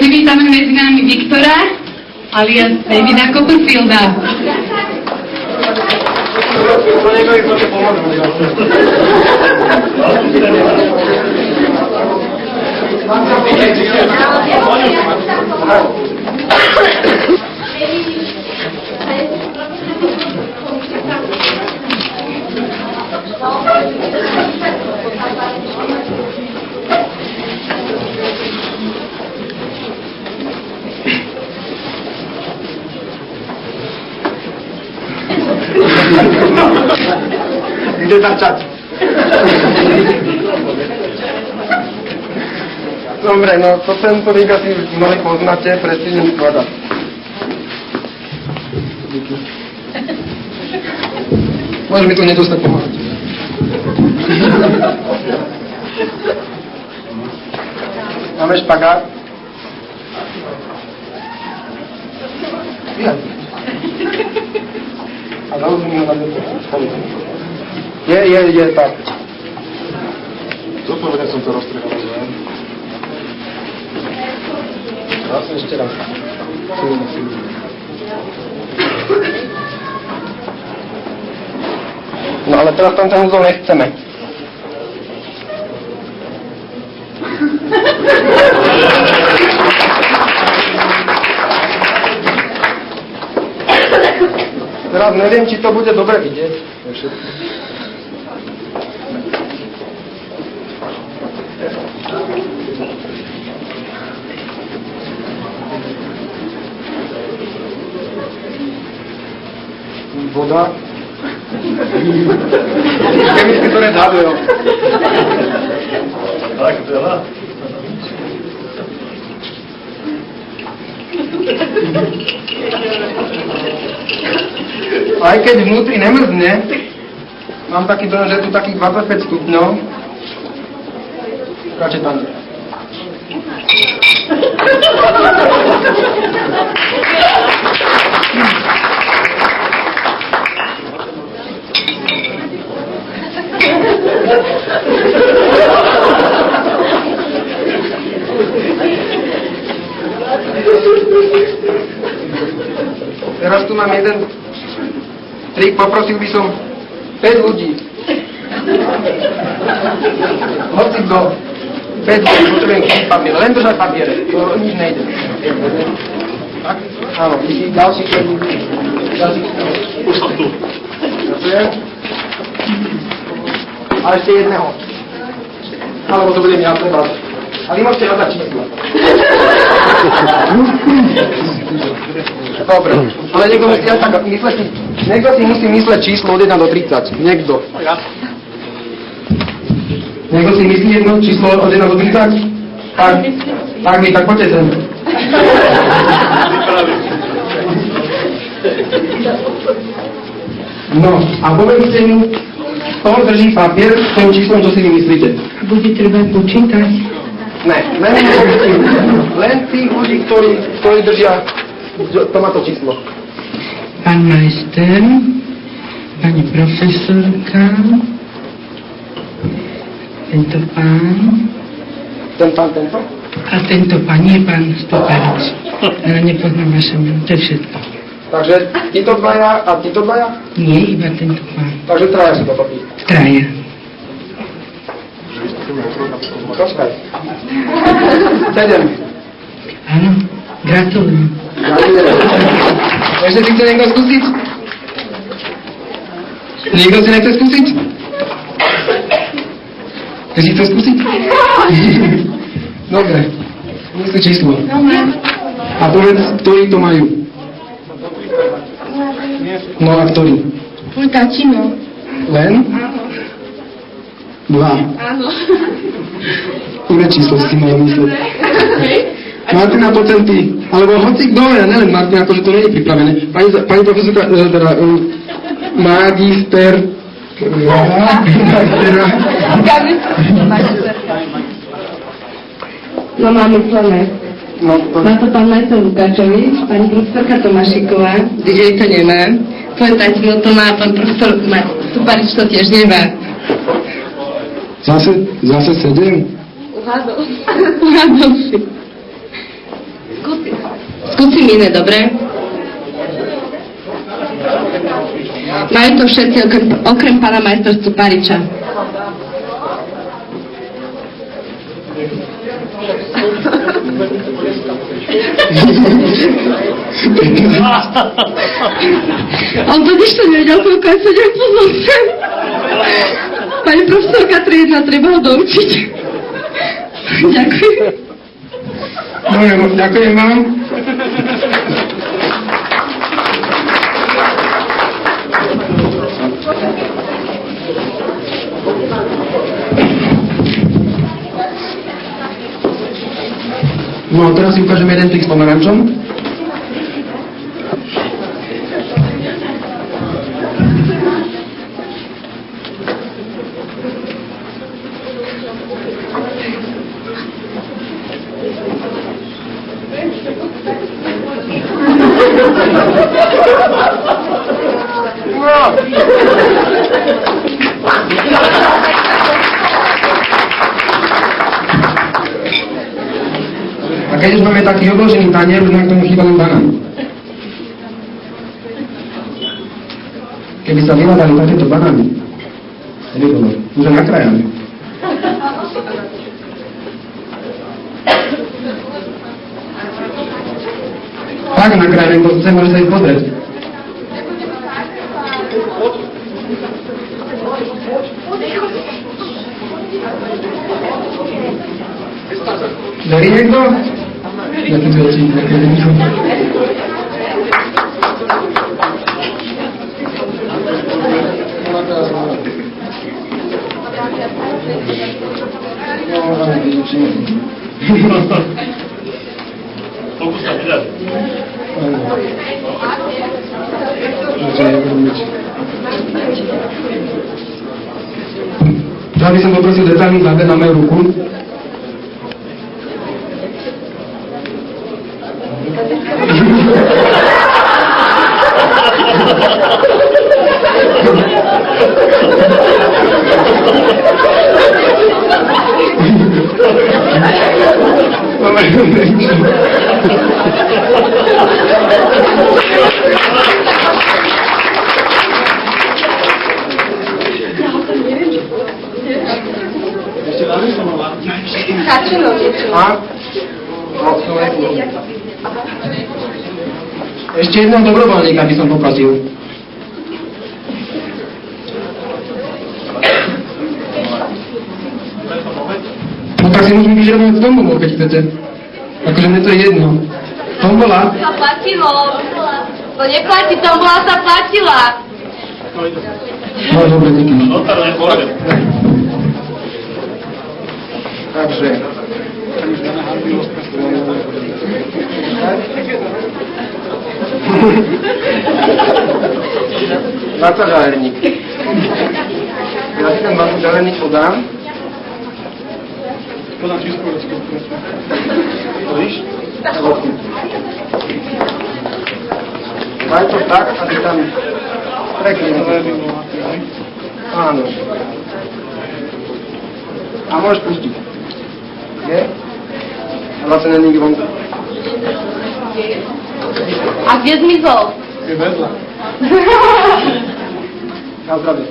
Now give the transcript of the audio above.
Privítame medzi nami Viktora, alias Davida Copperfielda. Ide začať. Dobre, no to tento rík asi mnohí poznáte, predtým skladať. Môžeš mi tu nedostať pomáhať. Máme špagát. A zauzím ho na spolu. Je, tak. Zodpovedne som to roztrhal, že? Ešte raz. No ale teraz tam ten úzol nechceme. Teraz neviem, či to bude dobre vidieť. Voda. Chemicky to nezhaduje. Tak, veľa. Aj keď vnútri nemrzne, mám taký dojem, že je tu takých 25 stupňov. Radšej tam. Teraz tu mám jeden trik, poprosil by som 5 ľudí. Hoci kto, 5 ľudí, potrebujem kúpiť papier, len držať papiere, to nič nejde. Tak? Áno, ďalší 5 ľudí. Už som tu. Ďakujem. A ešte jedného. Alebo to budem ja pre vás. A vy môžete hľadať číslo. Dobre, ale niekto si musí mysleť číslo od 1 do 30. Niekto. Niekto si myslí jedno číslo od 1 do 30? Tak mi, tak poďte sem. No, a povedzte mi, kto drží papier s tým číslom, čo si vy myslíte? Bude treba počítať. Ne, len tí ľudí, ktorí držia tomato číslo. Pán majster, pani profesorka, tento pán. Tento? A tento pán je pán Stoparic. Ale nepoznám vaše meno, to je všetko. Takže títo dvaja a títo dvaja? Nie, iba tento pán. Takže traja sú to papíry. Traja. Troškaj. 7. Áno, gratulujem. Ešte si chce niekto skúsiť? Niekto si nechce skúsiť? Chceš si chce skúsiť? Dobre. Myslí číslo. A povedz, ktorí to majú. No a ktorý? Môj tatino. Len? 2. Áno. Ktoré číslo si majú mysleť? Martina Pocenty, alebo hoci kto, ja neviem, Martina, akože to nie je pripravené. Pani profesorka, teda magister, No máme plné. no, Má to pán majster Lukáčovič, pani profesorka Tomášiková, DJ to nemá. Pán tatino to má, pán profesor Stuparič to tiež nemá. Zase 7? Uhádol si. Skúsim iné, dobre? Majú to všetci okrem pána majstra Stupariča. On totiž to nevedel, koľko je 7 plus 8. Pani profesorka 3.1, treba ho doučiť. Ďakujem. Dobre, ďakujem vám. No a teraz si ukážeme jeden trik s pomerančom. A keď už máme taký obložený tanier, už nám k tomu chýba len banán. Keby sa vyhľadali takéto banány, už je nakrájame. Tak nakrájame, bo chcem, môže sa ísť pozrieť. Verí niekto? Jaký väčší, nejaké väčší. Fokus sa vydať. Ja by som poprosil detailný záber na moju ruku. Ešte jedného dobrovoľníka by som poprosil. No tak si môžeme vyžrebovať z tombolou, keď chcete. Akože mne to je jedno. Tombola? Sa platilo. To neplatí, tombola sa platila. No dobre, díky. Notar nepôjde. Takže. Žalerník. Ja si ten žalerník podám. Podám čistú vecku. To víš? Daj to tak, aby tam preklienil. Áno. A môžeš pustiť. Je? A vlastne není nikdy vonku. A kde zmizol? Je vedľa. Na zdravie.